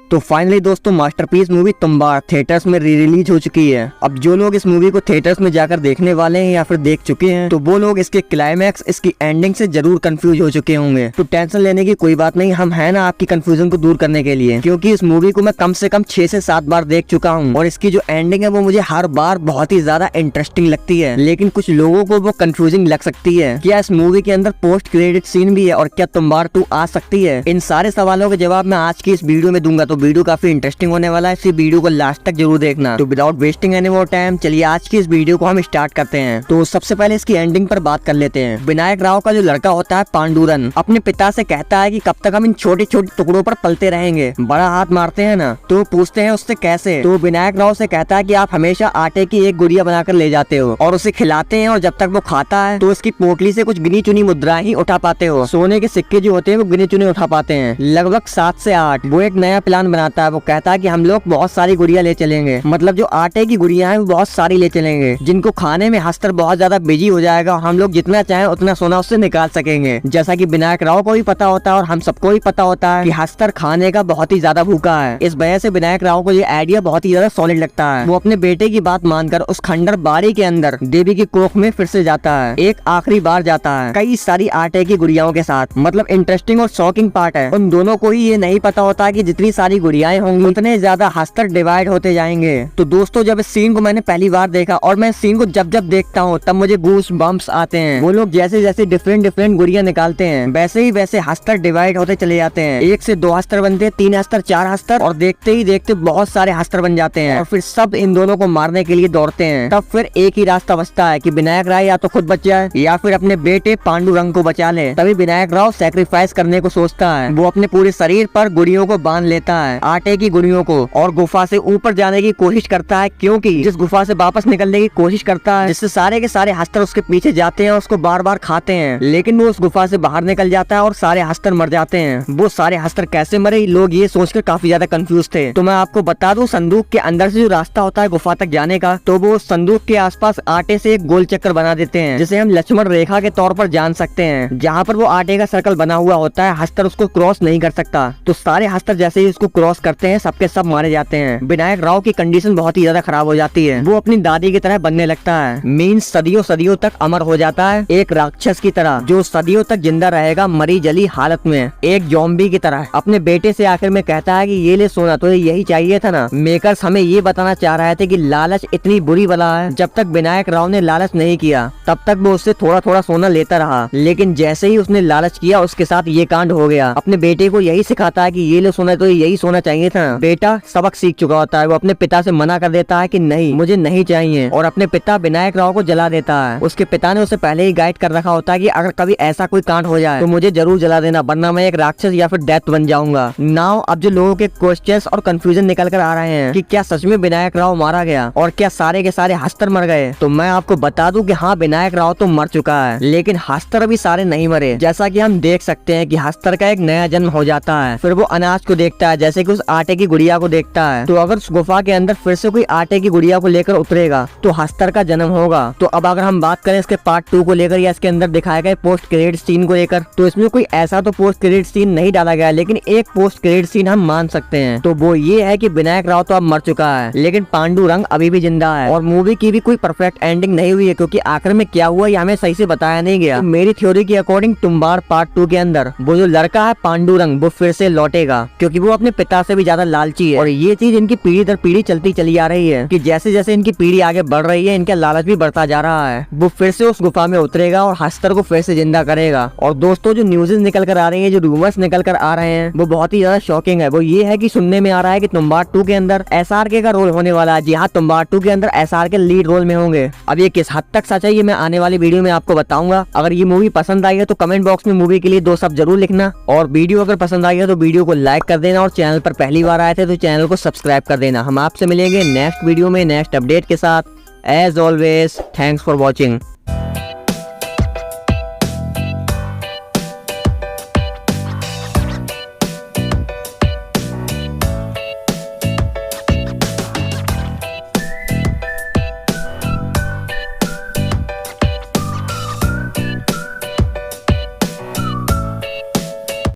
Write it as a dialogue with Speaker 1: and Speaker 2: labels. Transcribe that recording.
Speaker 1: तो फाइनली दोस्तों masterpiece movie Tumbbad theatres में री रिलीज हो चुकी है। अब जो लोग इस मूवी को थिएटर्स में जाकर देखने वाले हैं या फिर देख चुके हैं तो वो लोग इसके क्लाइमैक्स, इसकी एंडिंग से जरूर कंफ्यूज हो चुके होंगे। तो टेंशन लेने की कोई बात नहीं, हम है ना आपकी कंफ्यूजन को दूर करने के लिए, क्योंकि इस मूवी को मैं कम से कम 6 से 7 बार देख चुका हूँ और इसकी जो एंडिंग है वो मुझे हर बार बहुत ही ज्यादा इंटरेस्टिंग लगती है। लेकिन कुछ लोगों को वो कंफ्यूजिंग लग सकती है। क्या इस मूवी के अंदर पोस्ट क्रेडिट सीन भी है और क्या तुम्बाड़ 2 आ सकती है? इन सारे सवालों के जवाब मैं आज की इस वीडियो में दूंगा। तो वीडियो काफी इंटरेस्टिंग होने वाला है, इस वीडियो को लास्ट तक जरूर देखना। तो without wasting any more time चलिए आज की इस वीडियो को हम स्टार्ट करते हैं। तो सबसे पहले इसकी एंडिंग पर बात कर लेते हैं। विनायक राव का जो लड़का होता है पांडुरंग अपने पिता से कहता है कि कब तक हम इन छोटे छोटे टुकड़ों पर पलते रहेंगे, बड़ा हाथ मारते हैं ना। तो पूछते हैं उससे कैसे? तो विनायक राव से कहता है कि आप हमेशा आटे की एक गुड़िया बनाकर ले जाते हो और उसे खिलाते हैं और जब तक वो खाता है तो उसकी पोटली से कुछ गिनी चुनी मुद्राएं ही उठा पाते हो। सोने के सिक्के जो होते हैं वो गिने चुने उठा पाते हैं, लगभग 7 से 8। वो एक नया प्लान बनाता है। वो कहता है कि हम लोग बहुत सारी गुड़िया ले चलेंगे, मतलब जो आटे की गुड़िया है वो बहुत सारी ले चलेंगे, जिनको खाने में हस्तर बहुत ज्यादा बिजी हो जाएगा। हम लोग जितना चाहें उतना सोना उससे निकाल सकेंगे। जैसा कि विनायक राव को भी पता होता है और हम सबको भी पता होता है कि हस्तर खाने का बहुत ही ज्यादा भूखा है। इस वजह से विनायक राव को ये आइडिया बहुत ही ज्यादा सॉलिड लगता है। वो अपने बेटे की बात मानकर उस खंडर बाड़ी के अंदर देवी की कोख में फिर से जाता है, एक आखिरी बार जाता है कई सारी आटे की गुड़ियाओं के साथ। मतलब इंटरेस्टिंग और शॉकिंग पार्ट है, उन दोनों को ही ये नहीं पता होता कि जितनी सारी गुड़ियाएं होंगी उतने ज्यादा हस्तर डिवाइड होते जाएंगे। तो दोस्तों जब इस सीन को मैंने पहली बार देखा और मैं इस सीन को जब जब देखता हूँ तब मुझे गूस बम्प्स आते हैं। वो लोग जैसे जैसे डिफरेंट गुड़िया निकालते हैं वैसे ही वैसे हस्तर डिवाइड होते चले जाते हैं। 1 से 2 हस्तर बनते हैं, 3 हस्तर, 4 हस्तर और देखते ही देखते बहुत सारे हस्तर बन जाते हैं और फिर सब इन दोनों को मारने के लिए दौड़ते हैं। तब फिर एक ही रास्ता बचता है कि विनायक राव या तो खुद बच जाए या फिर अपने बेटे पांडुरंग को बचा ले। तभी विनायक राव सैक्रिफाइस करने को सोचता है। वो अपने पूरे शरीर पर गुड़ियों को बांध लेता है, आटे की गुड़ियों को, और गुफा से ऊपर जाने की कोशिश करता है, क्योंकि जिस गुफा से वापस निकलने की कोशिश करता है जिससे सारे के सारे हस्तर उसके पीछे जाते हैं और उसको बार बार खाते हैं, लेकिन वो उस गुफा से बाहर निकल जाता है और सारे हस्तर मर जाते हैं। वो सारे हस्तर कैसे मरे, लोग ये सोचकर काफी ज्यादा कंफ्यूज थे। तो मैं आपको बता दूं, संदूक के अंदर से जो रास्ता होता है गुफा तक जाने का, तो वो संदूक के आसपास आटे से एक गोल चक्कर बना देते हैं जिसे हम लक्ष्मण रेखा के तौर पर जान सकते हैं। जहाँ पर वो आटे का सर्कल बना हुआ होता है, हस्तर उसको क्रॉस नहीं कर सकता। तो सारे हस्तर जैसे ही उसको क्रॉस करते हैं सबके सब मारे जाते हैं। विनायक राव की कंडीशन बहुत ही ज्यादा खराब हो जाती है। वो अपनी दादी की तरह बनने लगता है, मीन्स सदियों सदियों तक अमर हो जाता है, एक राक्षस की तरह जो सदियों तक जिंदा रहेगा मरी जली हालत में, एक ज़ॉम्बी की तरह। अपने बेटे से आखिर में कहता है कि ये ले सोना, तो यही चाहिए था ना। मेकर्स हमें ये बताना चाह रहे थे कि लालच इतनी बुरी बला है। जब तक विनायक राव ने लालच नहीं किया तब तक वो उससे थोड़ा थोड़ा सोना लेता रहा, लेकिन जैसे ही उसने लालच किया उसके साथ ये कांड हो गया। अपने बेटे को यही सिखाता है कि ये ले सोना, तो यही सोना चाहिए था। बेटा सबक सीख चुका होता है, वो अपने पिता से मना कर देता है कि नहीं मुझे नहीं चाहिए और अपने पिता विनायक राव को जला देता है। उसके पिता ने उसे पहले ही गाइड कर रखा होता है कि अगर कभी ऐसा कोई कांड हो जाए तो मुझे जरूर जला देना, वरना मैं एक राक्षस या फिर दैत्य बन जाऊंगा। नाउ अब जो लोगों के क्वेश्चंस और कंफ्यूजन निकल कर आ रहे हैं कि क्या सच में विनायक राव मारा गया और क्या सारे के सारे हस्तर मर गए, तो मैं आपको बता दूं कि हाँ विनायक राव तो मर चुका है, लेकिन हस्तर अभी सारे नहीं मरे। जैसा कि हम देख सकते हैं कि हस्तर का एक नया जन्म हो जाता है। फिर वो अनाज को देखता है, जैसे कि उस आटे की गुड़िया को देखता है। तो अगर उस गुफा के अंदर फिर से कोई आटे की गुड़िया को लेकर उतरेगा तो हस्तर का जन्म होगा। तो अब अगर हम बात करें इसके पार्ट 2 को लेकर या इसके अंदर दिखाए गए पोस्ट क्रेडिट सीन को लेकर, तो इसमें कोई ऐसा तो पोस्ट क्रेडिट सीन नहीं डाला गया, लेकिन एक पोस्ट क्रेडिट सीन हम मान सकते हैं। तो वो ये है कि विनायक राव तो अब मर चुका है, लेकिन पांडुरंग अभी भी जिंदा है और मूवी की भी कोई परफेक्ट एंडिंग नहीं हुई है, क्योंकि आखिर में क्या हुआ ये हमें सही से बताया नहीं गया। तो मेरी थ्योरी के अकॉर्डिंग तुम्बाड़ पार्ट 2 के अंदर वो जो लड़का है पांडुरंग वो फिर से लौटेगा, क्योंकि वो अपने पिता से भी ज्यादा लालची है और ये चीज इनकी पीढ़ी दर पीढ़ी चलती चली आ रही है कि जैसे जैसे इनकी पीढ़ी आगे बढ़ रही है इनका लालच भी बढ़ता जा रहा है। वो फिर से उस गुफा में उतरेगा और हस्तर को फिर से जिंदा करेगा। और दोस्तों जो न्यूज़ेस निकल कर आ रही है, जो रूमर्स निकल कर आ रहे हैं, वो बहुत ही ज्यादा शॉकिंग है। वो ये है कि सुनने में आ रहा है कि तुम्बाड़ 2 के अंदर SRK का रोल होने वाला है। जी हाँ, तुम्बाड़ 2 के अंदर SRK लीड रोल में होंगे। अब ये किस हद तक सच है ये मैं आने वाली वीडियो में आपको बताऊंगा। अगर ये मूवी पसंद आई है तो कमेंट बॉक्स में मूवी के लिए 2 शब्द जरूर लिखना, और वीडियो अगर पसंद आई है तो वीडियो को लाइक कर देना, और चैनल पर पहली बार आए थे तो चैनल को सब्सक्राइब कर देना। हम आपसे मिलेंगे नेक्स्ट वीडियो में नेक्स्ट अपडेट के साथ। As always thanks for watching.